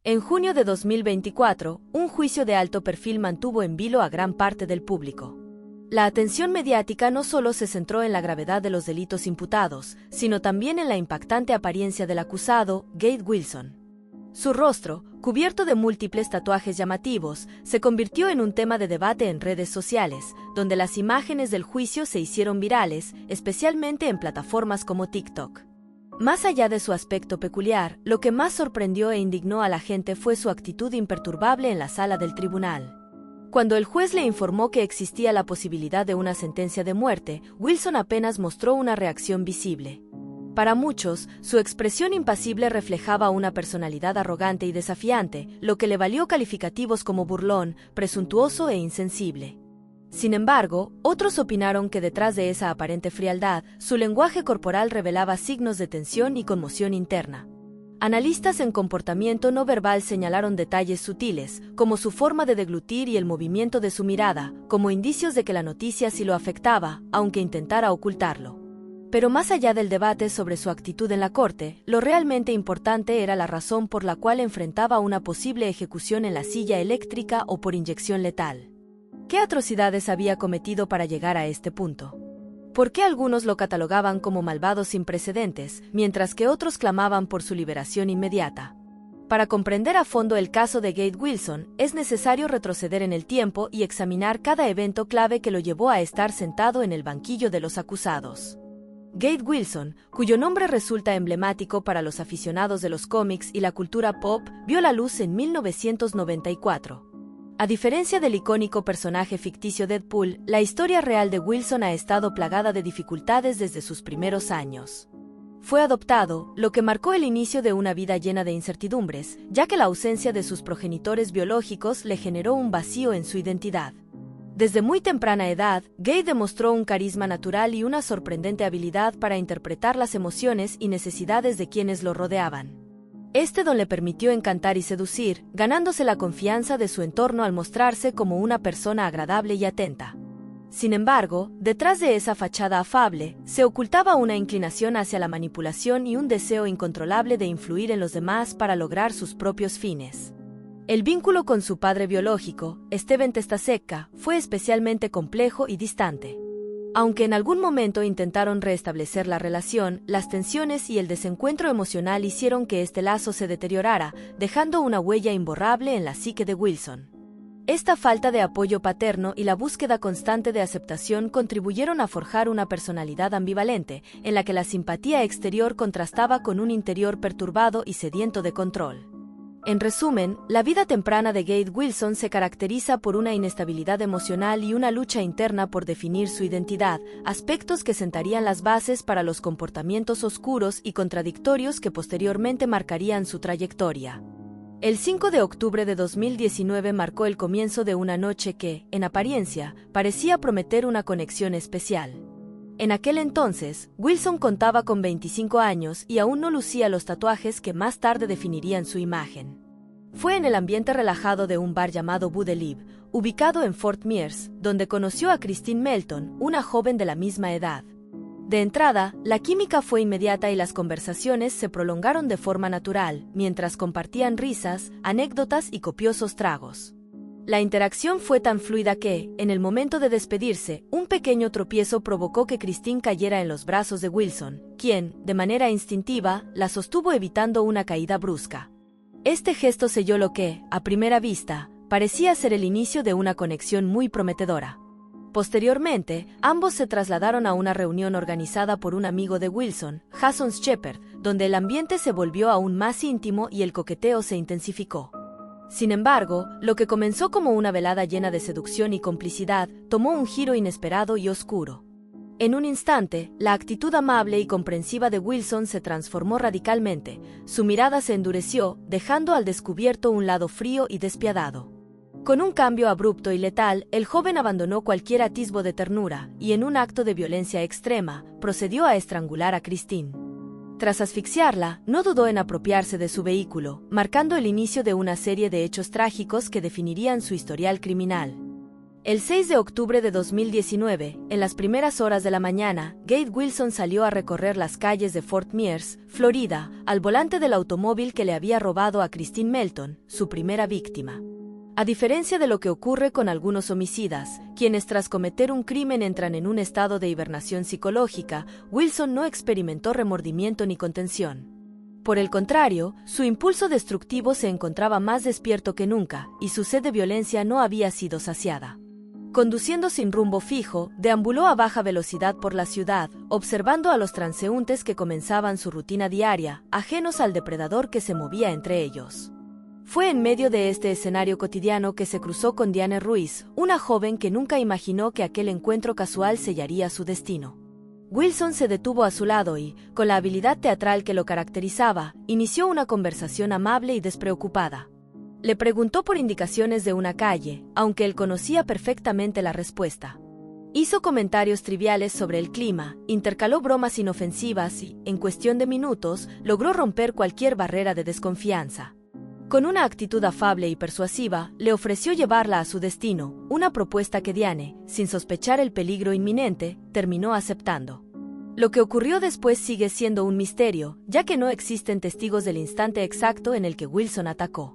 En junio de 2024, un juicio de alto perfil mantuvo en vilo a gran parte del público. La atención mediática no solo se centró en la gravedad de los delitos imputados, sino también en la impactante apariencia del acusado, Gade Wilson. Su rostro, cubierto de múltiples tatuajes llamativos, se convirtió en un tema de debate en redes sociales, donde las imágenes del juicio se hicieron virales, especialmente en plataformas como TikTok. Más allá de su aspecto peculiar, lo que más sorprendió e indignó a la gente fue su actitud imperturbable en la sala del tribunal. Cuando el juez le informó que existía la posibilidad de una sentencia de muerte, Wilson apenas mostró una reacción visible. Para muchos, su expresión impasible reflejaba una personalidad arrogante y desafiante, lo que le valió calificativos como burlón, presuntuoso e insensible. Sin embargo, otros opinaron que detrás de esa aparente frialdad, su lenguaje corporal revelaba signos de tensión y conmoción interna. Analistas en comportamiento no verbal señalaron detalles sutiles, como su forma de deglutir y el movimiento de su mirada, como indicios de que la noticia sí lo afectaba, aunque intentara ocultarlo. Pero más allá del debate sobre su actitud en la corte, lo realmente importante era la razón por la cual enfrentaba una posible ejecución en la silla eléctrica o por inyección letal. ¿Qué atrocidades había cometido para llegar a este punto? ¿Por qué algunos lo catalogaban como malvado sin precedentes, mientras que otros clamaban por su liberación inmediata? Para comprender a fondo el caso de Gade Wilson, es necesario retroceder en el tiempo y examinar cada evento clave que lo llevó a estar sentado en el banquillo de los acusados. Gade Wilson, cuyo nombre resulta emblemático para los aficionados de los cómics y la cultura pop, vio la luz en 1994. A diferencia del icónico personaje ficticio Deadpool, la historia real de Wilson ha estado plagada de dificultades desde sus primeros años. Fue adoptado, lo que marcó el inicio de una vida llena de incertidumbres, ya que la ausencia de sus progenitores biológicos le generó un vacío en su identidad. Desde muy temprana edad, Gade demostró un carisma natural y una sorprendente habilidad para interpretar las emociones y necesidades de quienes lo rodeaban. Este don le permitió encantar y seducir, ganándose la confianza de su entorno al mostrarse como una persona agradable y atenta. Sin embargo, detrás de esa fachada afable, se ocultaba una inclinación hacia la manipulación y un deseo incontrolable de influir en los demás para lograr sus propios fines. El vínculo con su padre biológico, Steven Testaseca, fue especialmente complejo y distante. Aunque en algún momento intentaron restablecer la relación, las tensiones y el desencuentro emocional hicieron que este lazo se deteriorara, dejando una huella imborrable en la psique de Wilson. Esta falta de apoyo paterno y la búsqueda constante de aceptación contribuyeron a forjar una personalidad ambivalente, en la que la simpatía exterior contrastaba con un interior perturbado y sediento de control. En resumen, la vida temprana de Gade Wilson se caracteriza por una inestabilidad emocional y una lucha interna por definir su identidad, aspectos que sentarían las bases para los comportamientos oscuros y contradictorios que posteriormente marcarían su trayectoria. El 5 de octubre de 2019 marcó el comienzo de una noche que, en apariencia, parecía prometer una conexión especial. En aquel entonces, Wilson contaba con 25 años y aún no lucía los tatuajes que más tarde definirían su imagen. Fue en el ambiente relajado de un bar llamado Boudelive, ubicado en Fort Myers, donde conoció a Christine Melton, una joven de la misma edad. De entrada, la química fue inmediata y las conversaciones se prolongaron de forma natural, mientras compartían risas, anécdotas y copiosos tragos. La interacción fue tan fluida que, en el momento de despedirse, un pequeño tropiezo provocó que Christine cayera en los brazos de Wilson, quien, de manera instintiva, la sostuvo evitando una caída brusca. Este gesto selló lo que, a primera vista, parecía ser el inicio de una conexión muy prometedora. Posteriormente, ambos se trasladaron a una reunión organizada por un amigo de Wilson, Jason Shepard, donde el ambiente se volvió aún más íntimo y el coqueteo se intensificó. Sin embargo, lo que comenzó como una velada llena de seducción y complicidad, tomó un giro inesperado y oscuro. En un instante, la actitud amable y comprensiva de Wilson se transformó radicalmente, su mirada se endureció, dejando al descubierto un lado frío y despiadado. Con un cambio abrupto y letal, el joven abandonó cualquier atisbo de ternura, y en un acto de violencia extrema, procedió a estrangular a Christine. Tras asfixiarla, no dudó en apropiarse de su vehículo, marcando el inicio de una serie de hechos trágicos que definirían su historial criminal. El 6 de octubre de 2019, en las primeras horas de la mañana, Gade Wilson salió a recorrer las calles de Fort Myers, Florida, al volante del automóvil que le había robado a Christine Melton, su primera víctima. A diferencia de lo que ocurre con algunos homicidas, quienes tras cometer un crimen entran en un estado de hibernación psicológica, Wilson no experimentó remordimiento ni contención. Por el contrario, su impulso destructivo se encontraba más despierto que nunca, y su sed de violencia no había sido saciada. Conduciendo sin rumbo fijo, deambuló a baja velocidad por la ciudad, observando a los transeúntes que comenzaban su rutina diaria, ajenos al depredador que se movía entre ellos. Fue en medio de este escenario cotidiano que se cruzó con Diane Ruiz, una joven que nunca imaginó que aquel encuentro casual sellaría su destino. Wilson se detuvo a su lado y, con la habilidad teatral que lo caracterizaba, inició una conversación amable y despreocupada. Le preguntó por indicaciones de una calle, aunque él conocía perfectamente la respuesta. Hizo comentarios triviales sobre el clima, intercaló bromas inofensivas y, en cuestión de minutos, logró romper cualquier barrera de desconfianza. Con una actitud afable y persuasiva, le ofreció llevarla a su destino, una propuesta que Diane, sin sospechar el peligro inminente, terminó aceptando. Lo que ocurrió después sigue siendo un misterio, ya que no existen testigos del instante exacto en el que Wilson atacó.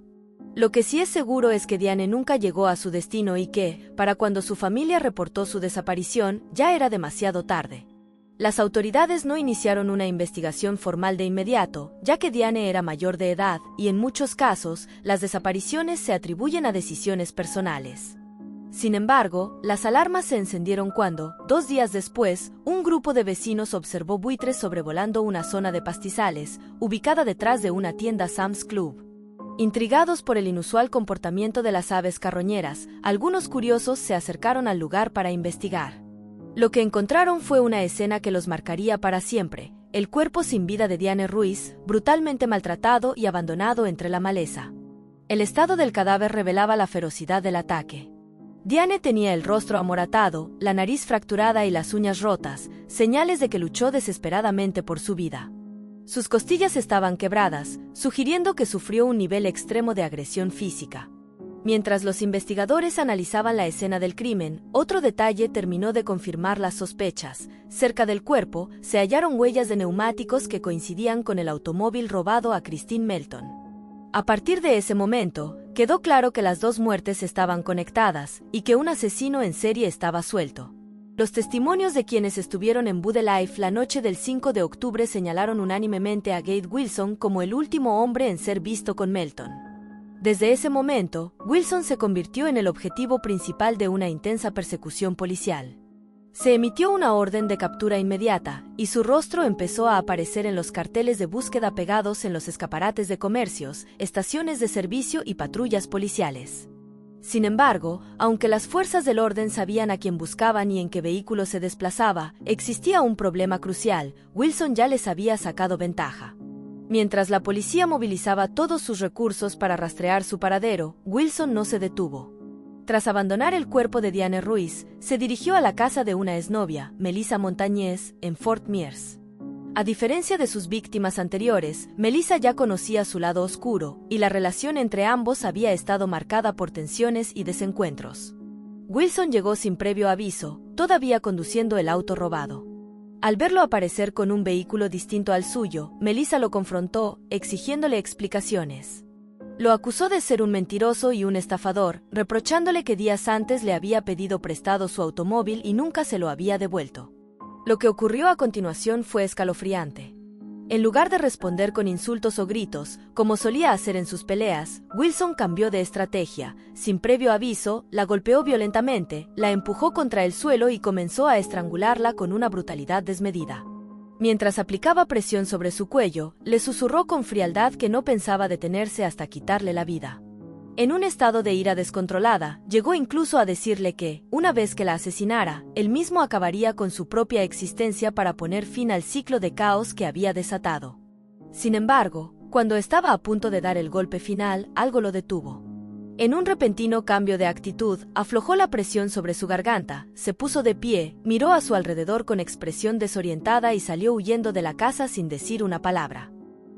Lo que sí es seguro es que Diane nunca llegó a su destino y que, para cuando su familia reportó su desaparición, ya era demasiado tarde. Las autoridades no iniciaron una investigación formal de inmediato, ya que Diane era mayor de edad y en muchos casos, las desapariciones se atribuyen a decisiones personales. Sin embargo, las alarmas se encendieron cuando, 2 días después, un grupo de vecinos observó buitres sobrevolando una zona de pastizales, ubicada detrás de una tienda Sam's Club. Intrigados por el inusual comportamiento de las aves carroñeras, algunos curiosos se acercaron al lugar para investigar. Lo que encontraron fue una escena que los marcaría para siempre: el cuerpo sin vida de Diane Ruiz, brutalmente maltratado y abandonado entre la maleza. El estado del cadáver revelaba la ferocidad del ataque. Diane tenía el rostro amoratado, la nariz fracturada y las uñas rotas, señales de que luchó desesperadamente por su vida. Sus costillas estaban quebradas, sugiriendo que sufrió un nivel extremo de agresión física. Mientras los investigadores analizaban la escena del crimen, otro detalle terminó de confirmar las sospechas. Cerca del cuerpo, se hallaron huellas de neumáticos que coincidían con el automóvil robado a Christine Melton. A partir de ese momento, quedó claro que las dos muertes estaban conectadas y que un asesino en serie estaba suelto. Los testimonios de quienes estuvieron en Bude Life la noche del 5 de octubre señalaron unánimemente a Gade Wilson como el último hombre en ser visto con Melton. Desde ese momento, Wilson se convirtió en el objetivo principal de una intensa persecución policial. Se emitió una orden de captura inmediata, y su rostro empezó a aparecer en los carteles de búsqueda pegados en los escaparates de comercios, estaciones de servicio y patrullas policiales. Sin embargo, aunque las fuerzas del orden sabían a quién buscaban y en qué vehículo se desplazaba, existía un problema crucial: Wilson ya les había sacado ventaja. Mientras la policía movilizaba todos sus recursos para rastrear su paradero, Wilson no se detuvo. Tras abandonar el cuerpo de Diane Ruiz, se dirigió a la casa de una exnovia, Melissa Montañez, en Fort Myers. A diferencia de sus víctimas anteriores, Melissa ya conocía su lado oscuro, y la relación entre ambos había estado marcada por tensiones y desencuentros. Wilson llegó sin previo aviso, todavía conduciendo el auto robado. Al verlo aparecer con un vehículo distinto al suyo, Melissa lo confrontó, exigiéndole explicaciones. Lo acusó de ser un mentiroso y un estafador, reprochándole que días antes le había pedido prestado su automóvil y nunca se lo había devuelto. Lo que ocurrió a continuación fue escalofriante. En lugar de responder con insultos o gritos, como solía hacer en sus peleas, Wilson cambió de estrategia. Sin previo aviso, la golpeó violentamente, la empujó contra el suelo y comenzó a estrangularla con una brutalidad desmedida. Mientras aplicaba presión sobre su cuello, le susurró con frialdad que no pensaba detenerse hasta quitarle la vida. En un estado de ira descontrolada, llegó incluso a decirle que, una vez que la asesinara, él mismo acabaría con su propia existencia para poner fin al ciclo de caos que había desatado. Sin embargo, cuando estaba a punto de dar el golpe final, algo lo detuvo. En un repentino cambio de actitud, aflojó la presión sobre su garganta, se puso de pie, miró a su alrededor con expresión desorientada y salió huyendo de la casa sin decir una palabra.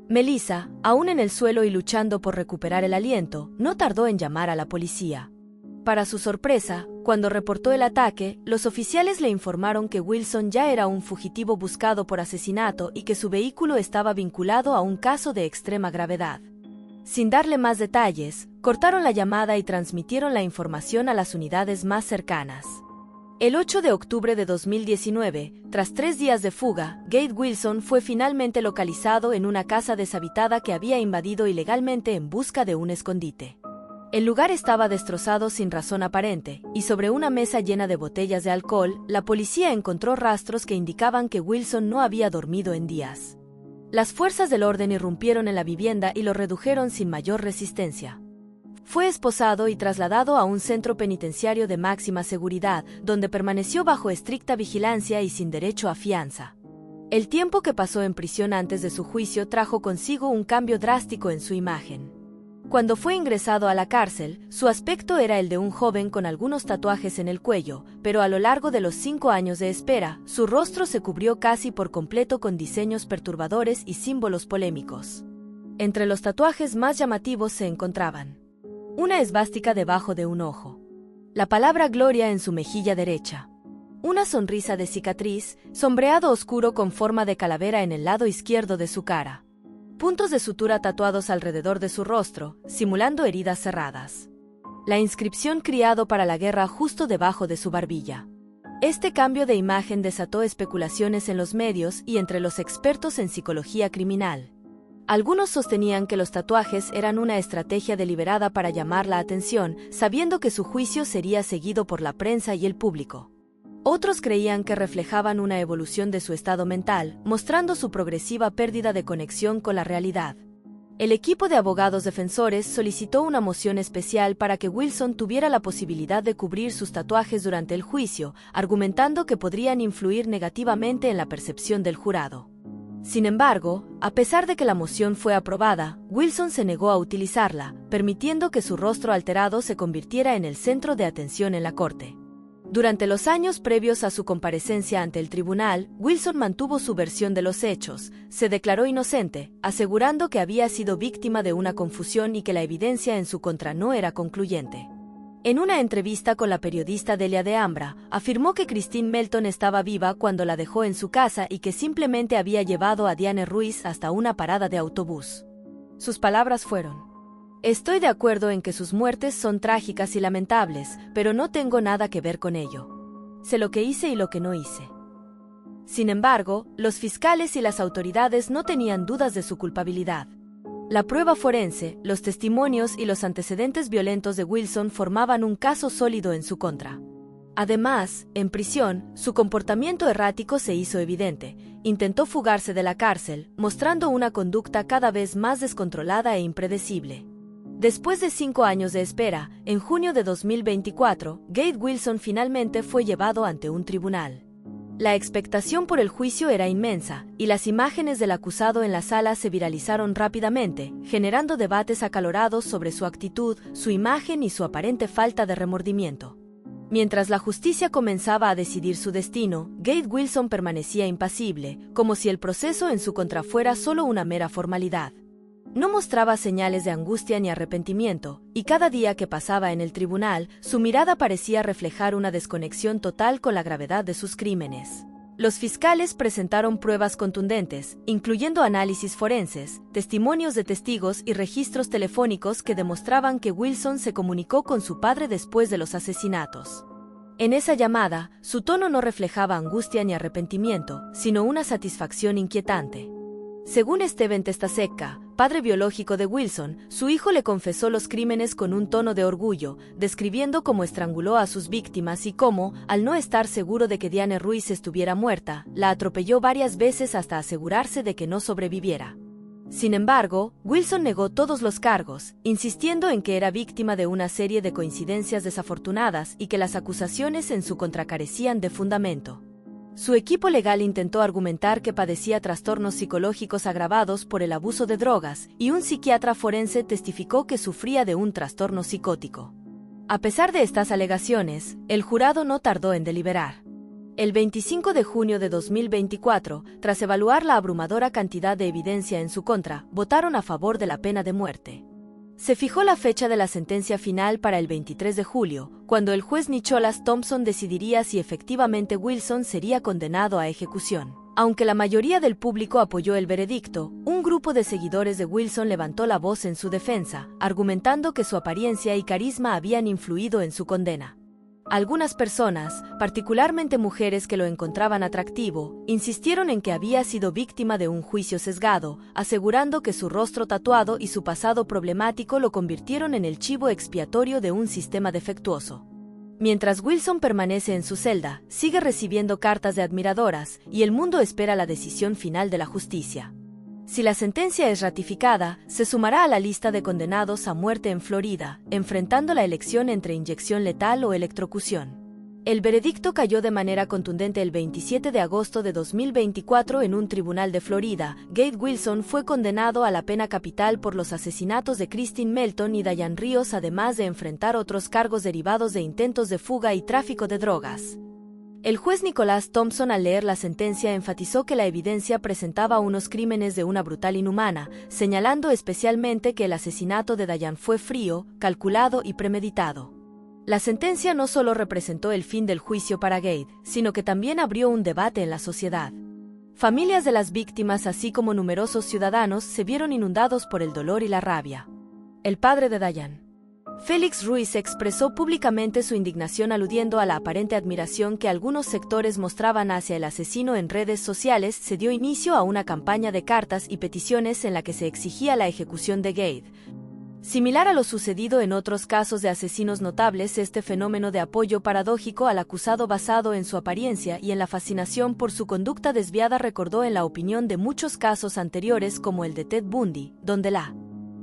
Melissa, aún en el suelo y luchando por recuperar el aliento, no tardó en llamar a la policía. Para su sorpresa, cuando reportó el ataque, los oficiales le informaron que Wilson ya era un fugitivo buscado por asesinato y que su vehículo estaba vinculado a un caso de extrema gravedad. Sin darle más detalles, cortaron la llamada y transmitieron la información a las unidades más cercanas. El 8 de octubre de 2019, tras 3 días de fuga, Gade Wilson fue finalmente localizado en una casa deshabitada que había invadido ilegalmente en busca de un escondite. El lugar estaba destrozado sin razón aparente, y sobre una mesa llena de botellas de alcohol, la policía encontró rastros que indicaban que Wilson no había dormido en días. Las fuerzas del orden irrumpieron en la vivienda y lo redujeron sin mayor resistencia. Fue esposado y trasladado a un centro penitenciario de máxima seguridad, donde permaneció bajo estricta vigilancia y sin derecho a fianza. El tiempo que pasó en prisión antes de su juicio trajo consigo un cambio drástico en su imagen. Cuando fue ingresado a la cárcel, su aspecto era el de un joven con algunos tatuajes en el cuello, pero a lo largo de los 5 años de espera, su rostro se cubrió casi por completo con diseños perturbadores y símbolos polémicos. Entre los tatuajes más llamativos se encontraban una esvástica debajo de un ojo, la palabra gloria en su mejilla derecha, una sonrisa de cicatriz, sombreado oscuro con forma de calavera en el lado izquierdo de su cara, puntos de sutura tatuados alrededor de su rostro, simulando heridas cerradas. La inscripción criado para la guerra justo debajo de su barbilla. Este cambio de imagen desató especulaciones en los medios y entre los expertos en psicología criminal. Algunos sostenían que los tatuajes eran una estrategia deliberada para llamar la atención, sabiendo que su juicio sería seguido por la prensa y el público. Otros creían que reflejaban una evolución de su estado mental, mostrando su progresiva pérdida de conexión con la realidad. El equipo de abogados defensores solicitó una moción especial para que Wilson tuviera la posibilidad de cubrir sus tatuajes durante el juicio, argumentando que podrían influir negativamente en la percepción del jurado. Sin embargo, a pesar de que la moción fue aprobada, Wilson se negó a utilizarla, permitiendo que su rostro alterado se convirtiera en el centro de atención en la corte. Durante los años previos a su comparecencia ante el tribunal, Wilson mantuvo su versión de los hechos, se declaró inocente, asegurando que había sido víctima de una confusión y que la evidencia en su contra no era concluyente. En una entrevista con la periodista Delia de Ambra, afirmó que Christine Melton estaba viva cuando la dejó en su casa y que simplemente había llevado a Diane Ruiz hasta una parada de autobús. Sus palabras fueron: "Estoy de acuerdo en que sus muertes son trágicas y lamentables, pero no tengo nada que ver con ello. Sé lo que hice y lo que no hice". Sin embargo, los fiscales y las autoridades no tenían dudas de su culpabilidad. La prueba forense, los testimonios y los antecedentes violentos de Wilson formaban un caso sólido en su contra. Además, en prisión, su comportamiento errático se hizo evidente. Intentó fugarse de la cárcel, mostrando una conducta cada vez más descontrolada e impredecible. Después de 5 años de espera, en junio de 2024, Gade Wilson finalmente fue llevado ante un tribunal. La expectación por el juicio era inmensa, y las imágenes del acusado en la sala se viralizaron rápidamente, generando debates acalorados sobre su actitud, su imagen y su aparente falta de remordimiento. Mientras la justicia comenzaba a decidir su destino, Gade Wilson permanecía impasible, como si el proceso en su contra fuera solo una mera formalidad. No mostraba señales de angustia ni arrepentimiento, y cada día que pasaba en el tribunal, su mirada parecía reflejar una desconexión total con la gravedad de sus crímenes. Los fiscales presentaron pruebas contundentes, incluyendo análisis forenses, testimonios de testigos y registros telefónicos que demostraban que Wilson se comunicó con su padre después de los asesinatos. En esa llamada, su tono no reflejaba angustia ni arrepentimiento, sino una satisfacción inquietante. Según Steven Testasekka, padre biológico de Wilson, su hijo le confesó los crímenes con un tono de orgullo, describiendo cómo estranguló a sus víctimas y cómo, al no estar seguro de que Diane Ruiz estuviera muerta, la atropelló varias veces hasta asegurarse de que no sobreviviera. Sin embargo, Wilson negó todos los cargos, insistiendo en que era víctima de una serie de coincidencias desafortunadas y que las acusaciones en su contra carecían de fundamento. Su equipo legal intentó argumentar que padecía trastornos psicológicos agravados por el abuso de drogas, y un psiquiatra forense testificó que sufría de un trastorno psicótico. A pesar de estas alegaciones, el jurado no tardó en deliberar. El 25 de junio de 2024, tras evaluar la abrumadora cantidad de evidencia en su contra, votaron a favor de la pena de muerte. Se fijó la fecha de la sentencia final para el 23 de julio, cuando el juez Nicholas Thompson decidiría si efectivamente Wilson sería condenado a ejecución. Aunque la mayoría del público apoyó el veredicto, un grupo de seguidores de Wilson levantó la voz en su defensa, argumentando que su apariencia y carisma habían influido en su condena. Algunas personas, particularmente mujeres que lo encontraban atractivo, insistieron en que había sido víctima de un juicio sesgado, asegurando que su rostro tatuado y su pasado problemático lo convirtieron en el chivo expiatorio de un sistema defectuoso. Mientras Wilson permanece en su celda, sigue recibiendo cartas de admiradoras, y el mundo espera la decisión final de la justicia. Si la sentencia es ratificada, se sumará a la lista de condenados a muerte en Florida, enfrentando la elección entre inyección letal o electrocución. El veredicto cayó de manera contundente el 27 de agosto de 2024 en un tribunal de Florida. Gade Wilson fue condenado a la pena capital por los asesinatos de Christine Melton y Diane Ríos, además de enfrentar otros cargos derivados de intentos de fuga y tráfico de drogas. El juez Nicholas Thompson, al leer la sentencia, enfatizó que la evidencia presentaba unos crímenes de una brutal inhumana, señalando especialmente que el asesinato de Diane fue frío, calculado y premeditado. La sentencia no solo representó el fin del juicio para Gade, sino que también abrió un debate en la sociedad. Familias de las víctimas, así como numerosos ciudadanos, se vieron inundados por el dolor y la rabia. El padre de Diane, Félix Ruiz, expresó públicamente su indignación aludiendo a la aparente admiración que algunos sectores mostraban hacia el asesino en redes sociales. Se dio inicio a una campaña de cartas y peticiones en la que se exigía la ejecución de Gade. Similar a lo sucedido en otros casos de asesinos notables, este fenómeno de apoyo paradójico al acusado basado en su apariencia y en la fascinación por su conducta desviada recordó en la opinión de muchos casos anteriores como el de Ted Bundy, donde la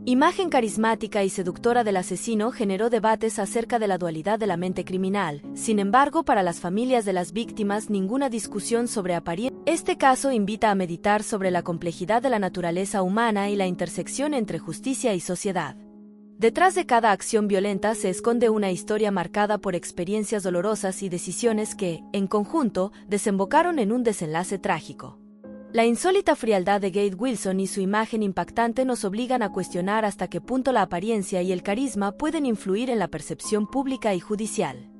imagen carismática y seductora del asesino generó debates acerca de la dualidad de la mente criminal. Sin embargo, para las familias de las víctimas, ninguna discusión sobre apariencia. Este caso invita a meditar sobre la complejidad de la naturaleza humana y la intersección entre justicia y sociedad. Detrás de cada acción violenta se esconde una historia marcada por experiencias dolorosas y decisiones que, en conjunto, desembocaron en un desenlace trágico. La insólita frialdad de Gade Wilson y su imagen impactante nos obligan a cuestionar hasta qué punto la apariencia y el carisma pueden influir en la percepción pública y judicial.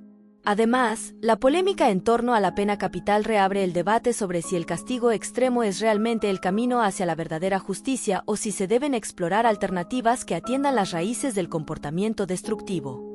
Además, la polémica en torno a la pena capital reabre el debate sobre si el castigo extremo es realmente el camino hacia la verdadera justicia o si se deben explorar alternativas que atiendan las raíces del comportamiento destructivo.